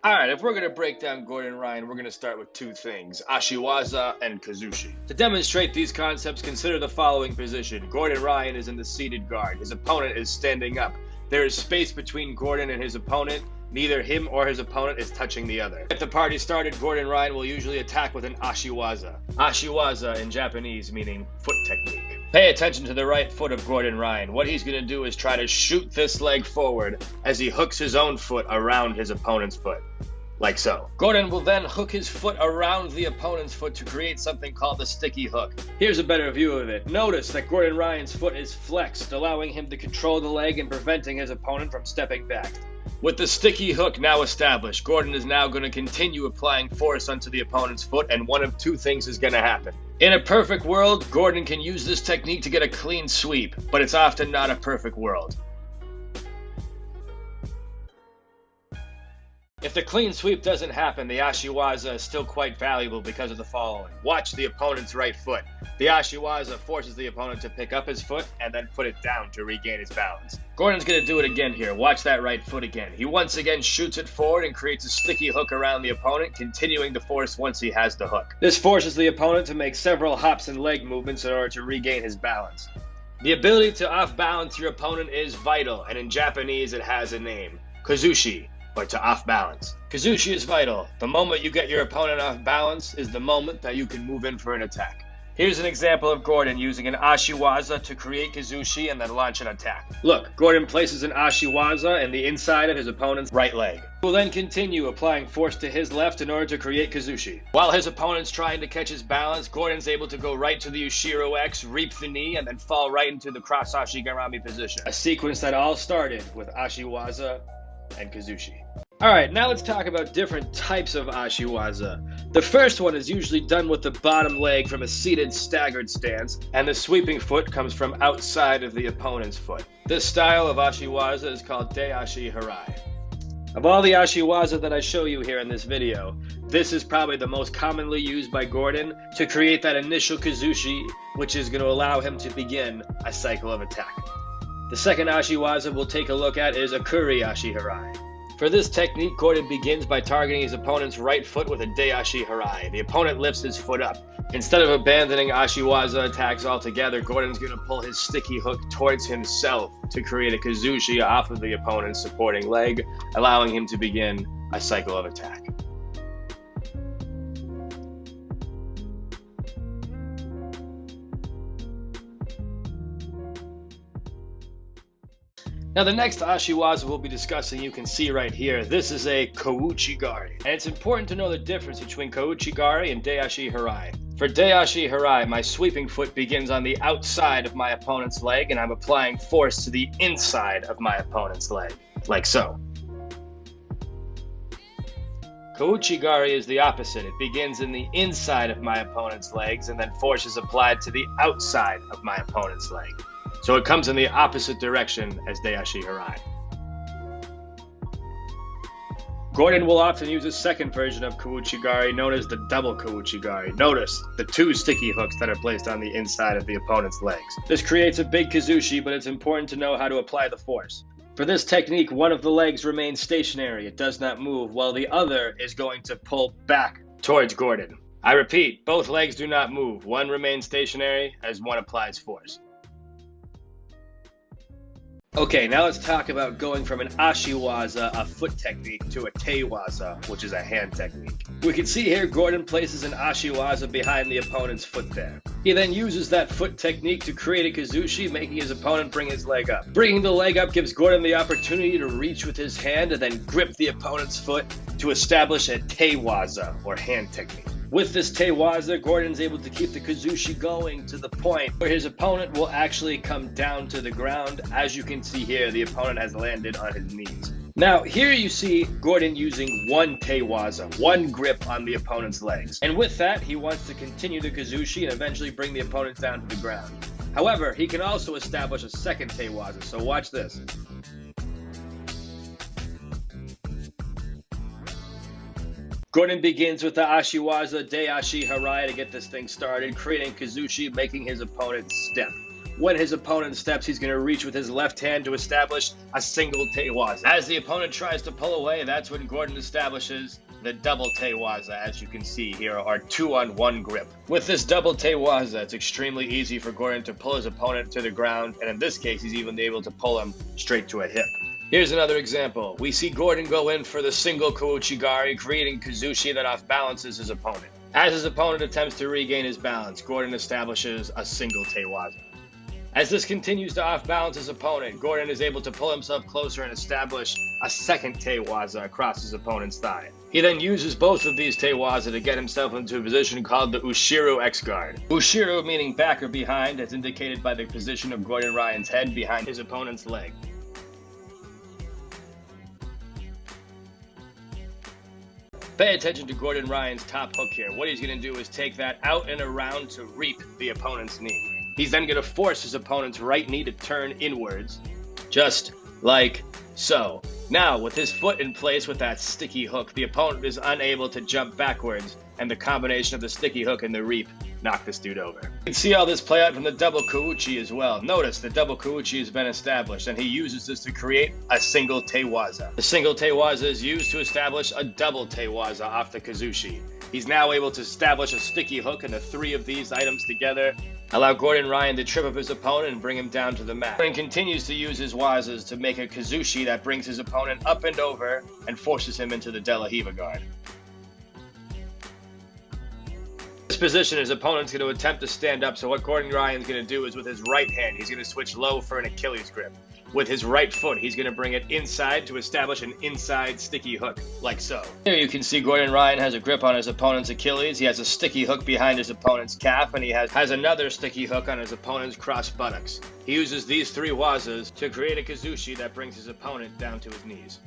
Alright, if we're going to break down Gordon Ryan, we're going to start with two things, Ashi Waza and Kazushi. To demonstrate these concepts, consider the following position. Gordon Ryan is in the seated guard. His opponent is standing up. There is space between Gordon and his opponent. Neither him or his opponent is touching the other. If the party started, Gordon Ryan will usually attack with an Ashi Waza. Ashi Waza in Japanese meaning foot technique. Pay attention to the right foot of Gordon Ryan. What he's going to do is try to shoot this leg forward as he hooks his own foot around his opponent's foot. Like so. Gordon will then hook his foot around the opponent's foot to create something called the sticky hook. Here's a better view of it. Notice that Gordon Ryan's foot is flexed, allowing him to control the leg and preventing his opponent from stepping back. With the sticky hook now established, Gordon is now going to continue applying force onto the opponent's foot, and one of two things is going to happen. In a perfect world, Gordon can use this technique to get a clean sweep, but it's often not a perfect world. If the clean sweep doesn't happen, the Ashi Waza is still quite valuable because of the following. Watch the opponent's right foot. The Ashi Waza forces the opponent to pick up his foot and then put it down to regain his balance. Gordon's going to do it again here. Watch that right foot again. He once again shoots it forward and creates a sticky hook around the opponent, continuing the force once he has the hook. This forces the opponent to make several hops and leg movements in order to regain his balance. The ability to off-balance your opponent is vital, and in Japanese it has a name. Kazushi. Or to off balance. Kazushi is vital. The moment you get your opponent off balance is the moment that you can move in for an attack. Here's an example of Gordon using an Ashi Waza to create Kazushi and then launch an attack. Look, Gordon places an Ashi Waza in the inside of his opponent's right leg. He will then continue applying force to his left in order to create Kazushi. While his opponent's trying to catch his balance, Gordon's able to go right to the Ushiro X, reap the knee, and then fall right into the cross Ashigarami position. A sequence that all started with Ashi Waza and Kazushi. Alright, now let's talk about different types of Ashi Waza. The first one is usually done with the bottom leg from a seated staggered stance, and the sweeping foot comes from outside of the opponent's foot. This style of Ashi Waza is called De Ashi Harai. Of all the Ashi Waza that I show you here in this video, this is probably the most commonly used by Gordon to create that initial Kazushi, which is going to allow him to begin a cycle of attack. The second Ashi Waza we'll take a look at is Akuri Ashi Harai. For this technique, Gordon begins by targeting his opponent's right foot with a De Ashi Harai. The opponent lifts his foot up. Instead of abandoning Ashi Waza attacks altogether, Gordon's going to pull his sticky hook towards himself to create a Kazushi off of the opponent's supporting leg, allowing him to begin a cycle of attack. Now the next Ashi Waza we'll be discussing, you can see right here, this is a Kouchi-gari. And it's important to know the difference between Kouchi-gari and De Ashi Harai. For De Ashi Harai, my sweeping foot begins on the outside of my opponent's leg, and I'm applying force to the inside of my opponent's leg, like so. Kouchi-gari is the opposite. It begins in the inside of my opponent's legs, and then force is applied to the outside of my opponent's leg. So it comes in the opposite direction as De Ashi Harai. Gordon will often use a second version of Kouchi-gari known as the double Kouchi-gari. Notice the two sticky hooks that are placed on the inside of the opponent's legs. This creates a big Kazushi, but it's important to know how to apply the force. For this technique, one of the legs remains stationary. It does not move, while the other is going to pull back towards Gordon. I repeat, both legs do not move. One remains stationary as one applies force. Okay, now let's talk about going from an Ashi Waza, a foot technique, to a Te Waza, which is a hand technique. We can see here Gordon places an Ashi Waza behind the opponent's foot there. He then uses that foot technique to create a Kazushi, making his opponent bring his leg up. Bringing the leg up gives Gordon the opportunity to reach with his hand and then grip the opponent's foot to establish a Te Waza, or hand technique. With this Te Waza, Gordon's able to keep the Kazushi going to the point where his opponent will actually come down to the ground. As you can see here, the opponent has landed on his knees. Now, here you see Gordon using one Te Waza, one grip on the opponent's legs. And with that, he wants to continue the Kazushi and eventually bring the opponent down to the ground. However, he can also establish a second Te Waza, so watch this. Gordon begins with the Ashi Waza De Ashi Harai to get this thing started, creating Kazushi, making his opponent step. When his opponent steps, he's going to reach with his left hand to establish a single Tewaza. As the opponent tries to pull away, that's when Gordon establishes the double Tewaza. As you can see here, our 2-on-1 grip. With this double Tewaza, it's extremely easy for Gordon to pull his opponent to the ground, and in this case, he's even able to pull him straight to a hip. Here's another example. We see Gordon go in for the single Kouchigari, creating Kazushi that off-balances his opponent. As his opponent attempts to regain his balance, Gordon establishes a single Tewaza. As this continues to off-balance his opponent, Gordon is able to pull himself closer and establish a second Tewaza across his opponent's thigh. He then uses both of these Tewaza to get himself into a position called the Ushiru X-Guard. Ushiru meaning back or behind, as indicated by the position of Gordon Ryan's head behind his opponent's leg. Pay attention to Gordon Ryan's top hook here. What he's going to do is take that out and around to reap the opponent's knee. He's then going to force his opponent's right knee to turn inwards, just like so. Now, with his foot in place with that sticky hook, the opponent is unable to jump backwards, and the combination of the sticky hook and the reap knock this dude over. You can see all this play out from the double Kouchi as well. Notice the double Kouchi has been established, and he uses this to create a single Tewaza. The single Tewaza is used to establish a double Tewaza off the Kazushi. He's now able to establish a sticky hook, and the three of these items together allow Gordon Ryan to trip up his opponent and bring him down to the mat. Gordon continues to use his wazas to make a Kazushi that brings his opponent up and over and forces him into the De La Riva guard. In this position, his opponent's going to attempt to stand up, so what Gordon Ryan's going to do is with his right hand, he's going to switch low for an Achilles grip. With his right foot, he's going to bring it inside to establish an inside sticky hook, like so. Here you can see Gordon Ryan has a grip on his opponent's Achilles, he has a sticky hook behind his opponent's calf, and he has another sticky hook on his opponent's cross buttocks. He uses these three wazas to create a Kazushi that brings his opponent down to his knees.